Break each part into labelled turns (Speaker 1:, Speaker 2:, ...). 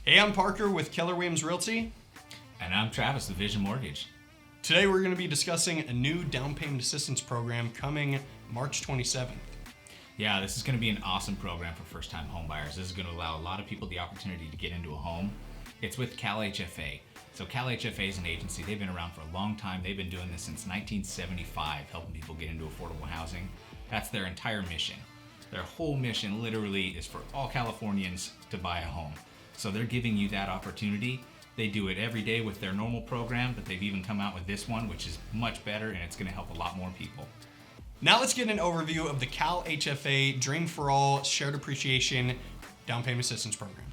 Speaker 1: Hey, I'm Parker with Keller Realty.
Speaker 2: And I'm Travis with Vision Mortgage.
Speaker 1: Today we're going to be discussing a new down payment assistance program coming March 27th.
Speaker 2: Yeah, this is going to be an awesome program for first-time home buyers. This is going to allow a lot of people the opportunity to get into a home. It's with CalHFA. So CalHFA is an agency. They've been around for a long time. They've been doing this since 1975, helping people get into affordable housing. That's their entire mission. Their whole mission literally is for all Californians to buy a home. So they're giving you that opportunity. They do it every day with their normal program, but they've even come out with this one, which is much better, and it's going to help a lot more people.
Speaker 1: Now let's get an overview of the CalHFA Dream for All Shared Appreciation Down Payment Assistance Program.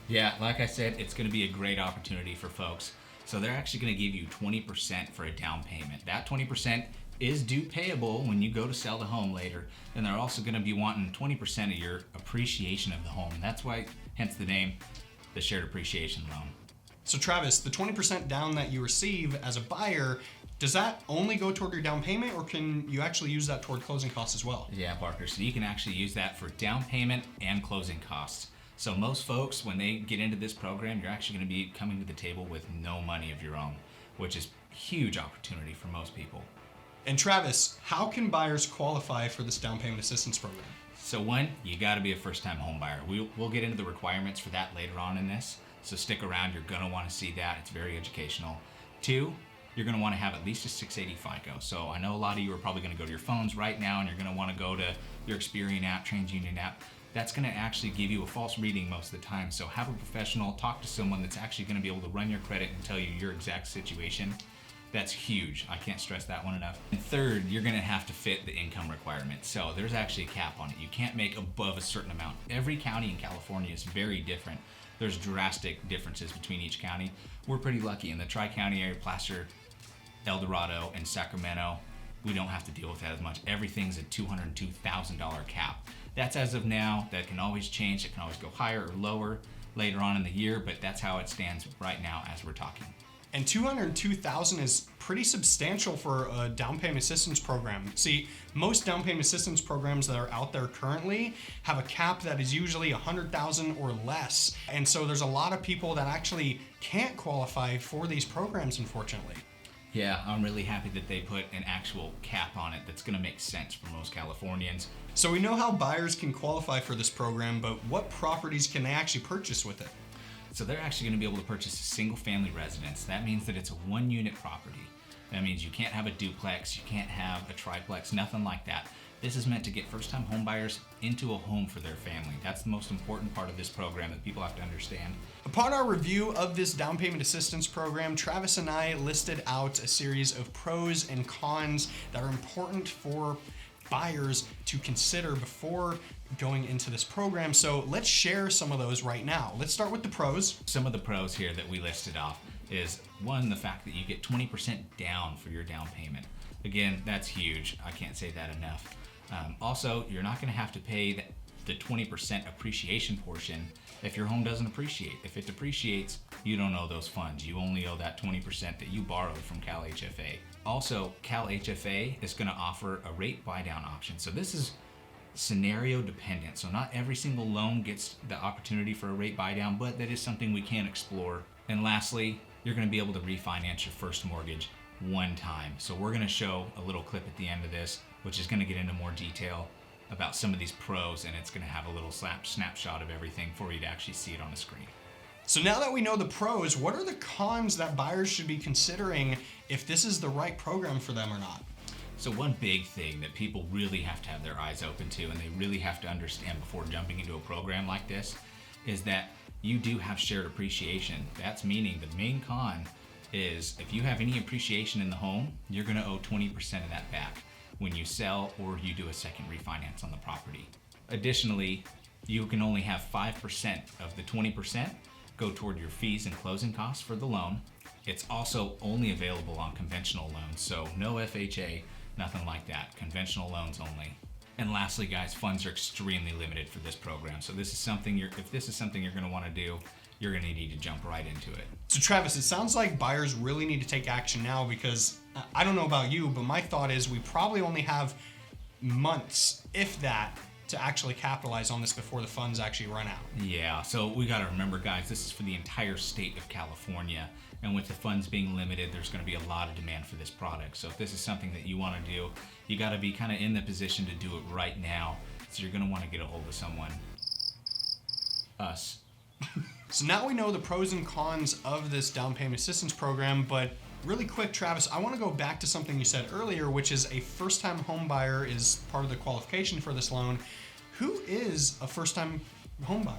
Speaker 2: Yeah, like I said, it's going to be a great opportunity for folks. So they're actually going to give you 20% for a down payment. That 20% is due payable when you go to sell the home later. And they're also going to be wanting 20% of your appreciation of the home. That's why, hence the name, the Shared Appreciation Loan.
Speaker 1: So Travis, the 20% down that you receive as a buyer, does that only go toward your down payment, or can you actually use that toward closing costs as well?
Speaker 2: Yeah, Parker, so you can actually use that for down payment and closing costs. So most folks, when they get into this program, you're actually going to be coming to the table with no money of your own, which is a huge opportunity for most people.
Speaker 1: And Travis, how can buyers qualify for this down payment assistance program?
Speaker 2: So one, you got to be a first-time home buyer. We'll get into the requirements for that later on in this. So stick around, you're going to want to see that. It's very educational. Two, you're going to want to have at least a 680 FICO. So I know a lot of you are probably going to go to your phones right now, and you're going to want to go to your Experian app, TransUnion app. That's going to actually give you a false reading most of the time. So have a professional, talk to someone that's actually going to be able to run your credit and tell you your exact situation. That's huge. I can't stress that one enough. And third, you're going to have to fit the income requirement. So there's actually a cap on it. You can't make above a certain amount. Every county in California is very different. There's drastic differences between each county. We're pretty lucky in the Tri-County area, Placer, El Dorado, and Sacramento. We don't have to deal with that as much. Everything's a $202,000 cap. That's as of now. That can always change. It can always go higher or lower later on in the year, but that's how it stands right now as we're talking.
Speaker 1: And $202,000 is pretty substantial for a down payment assistance program. See, most down payment assistance programs that are out there currently have a cap that is usually $100,000 or less. And so there's a lot of people that actually can't qualify for these programs, unfortunately.
Speaker 2: Yeah, I'm really happy that they put an actual cap on it that's going to make sense for most Californians.
Speaker 1: So we know how buyers can qualify for this program, but what properties can they actually purchase with it?
Speaker 2: So they're actually going to be able to purchase a single family residence. That means that it's a 1-unit property. That means you can't have a duplex, you can't have a triplex, nothing like that. This is meant to get first-time home buyers into a home for their family. That's the most important part of this program that people have to understand.
Speaker 1: Upon our review of this down payment assistance program, Travis and I listed out a series of pros and cons that are important for buyers to consider before going into this program. So let's share some of those right now. Let's start with the pros.
Speaker 2: Some of the pros here that we listed off is, one, the fact that you get 20% down for your down payment. Again, that's huge. I can't say that enough. Also, you're not going to have to pay the 20% appreciation portion if your home doesn't appreciate. If it depreciates, you don't owe those funds. You only owe that 20% that you borrowed from CalHFA. Also, CalHFA is going to offer a rate buy-down option. So this is scenario dependent. So not every single loan gets the opportunity for a rate buy-down, but that is something we can explore. And lastly, you're going to be able to refinance your first mortgage one time. So we're going to show a little clip at the end of this, which is going to get into more detail about some of these pros, and it's going to have a little snapshot of everything for you to actually see it on the screen.
Speaker 1: So now that we know the pros, what are the cons that buyers should be considering if this is the right program for them or not?
Speaker 2: So one big thing that people really have to have their eyes open to, and they really have to understand before jumping into a program like this, is that you do have shared appreciation. That's meaning the main con is if you have any appreciation in the home, you're going to owe 20% of that back when you sell or you do a second refinance on the property. Additionally, you can only have 5% of the 20% go toward your fees and closing costs for the loan. It's also only available on conventional loans, so no FHA, nothing like that. Conventional loans only. And lastly, guys, funds are extremely limited for this program. So this is something if this is something you're going to want to do, you're going to need to jump right into it.
Speaker 1: So Travis, it sounds like buyers really need to take action now, because I don't know about you, but my thought is we probably only have months, if that, to actually capitalize on this before the funds actually run out.
Speaker 2: Yeah, so we got to remember, guys, this is for the entire state of California. And with the funds being limited, there's going to be a lot of demand for this product. So if this is something that you want to do, you got to be kind of in the position to do it right now. So you're going to want to get a hold of someone. Us.
Speaker 1: So now we know the pros and cons of this down payment assistance program, but really quick, Travis, I want to go back to something you said earlier, which is a first-time home buyer is part of the qualification for this loan. Who is a first-time home buyer?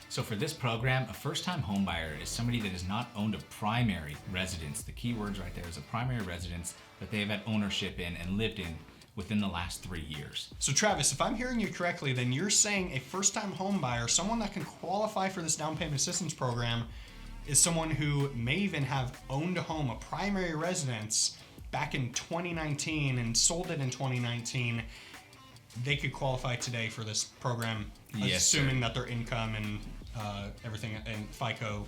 Speaker 2: So for this program, a first-time home buyer is somebody that has not owned a primary residence. The key words right there is a primary residence that they have had ownership in and lived in within the last 3 years.
Speaker 1: So Travis, if I'm hearing you correctly, then you're saying a first-time home buyer, someone that can qualify for this down payment assistance program, is someone who may even have owned a home, a primary residence, back in 2019 and sold it in 2019. They could qualify today for this program,
Speaker 2: yes,
Speaker 1: assuming
Speaker 2: sir.
Speaker 1: that their income and everything and FICO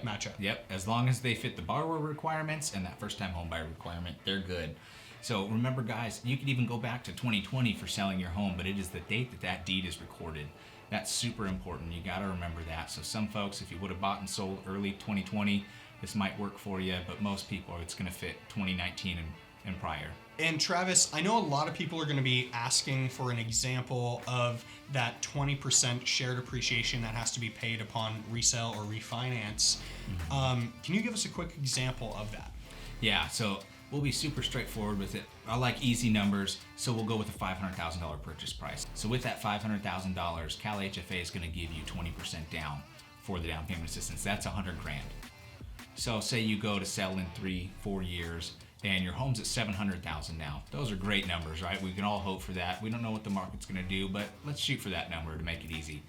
Speaker 1: match up.
Speaker 2: Yep, as long as they fit the borrower requirements and that first-time home buyer requirement, they're good. So remember, guys, you could even go back to 2020 for selling your home, but it is the date that that deed is recorded. That's super important. You got to remember that. So some folks, if you would have bought and sold early 2020, this might work for you, but most people, it's going to fit 2019 and prior.
Speaker 1: And Travis, I know a lot of people are going to be asking for an example of that 20% shared appreciation that has to be paid upon resale or refinance. Can you give us a quick example of that?
Speaker 2: Yeah, so we'll be super straightforward with it. I like easy numbers, so we'll go with a $500,000 purchase price. So with that $500,000, Cal HFA is going to give you 20% down for the down payment assistance. That's $100,000. So say you go to sell in 3-4 years, and your home's at $700,000 now. Those are great numbers, right? We can all hope for that. We don't know what the market's going to do, but let's shoot for that number to make it easy.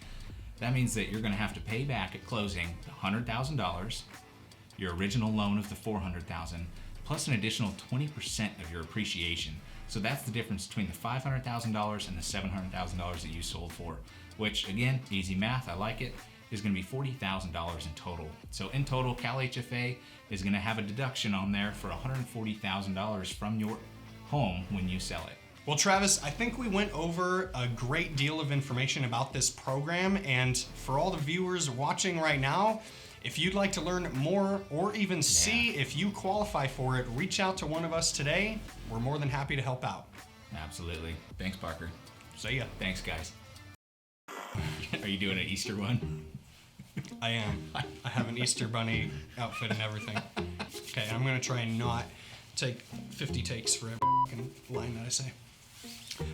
Speaker 2: That means that you're going to have to pay back at closing $100,000, your original loan of the $400,000, plus an additional 20% of your appreciation. So that's the difference between the $500,000 and the $700,000 that you sold for, which again, easy math, I like it, is going to be $40,000 in total. So in total, Cal HFA is going to have a deduction on there for $140,000 from your home when you sell it.
Speaker 1: Well, Travis, I think we went over a great deal of information about this program, and for all the viewers watching right now, if you'd like to learn more or even see if you qualify for it, reach out to one of us today. We're more than happy to help out.
Speaker 2: Absolutely. Thanks, Parker.
Speaker 1: See ya.
Speaker 2: Thanks, guys. Are you doing an Easter one?
Speaker 1: I am. I have an Easter bunny outfit and everything. Okay, I'm going to try and not take 50 takes for every line that I say.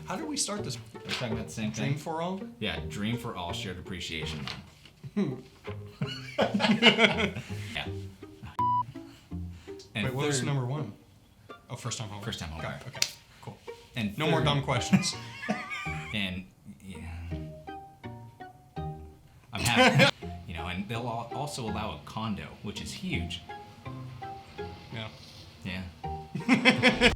Speaker 1: How did we start this?
Speaker 2: We're talking about the same thing.
Speaker 1: Dream for all?
Speaker 2: Yeah, Dream for All shared appreciation. Yeah. And
Speaker 1: wait, what was number one? Oh, first time home.
Speaker 2: First time home buyer.
Speaker 1: Okay, cool.
Speaker 2: And
Speaker 1: no more dumb questions.
Speaker 2: And yeah, I'm happy. You know, and they'll also allow a condo, which is huge.
Speaker 1: Yeah.
Speaker 2: Yeah.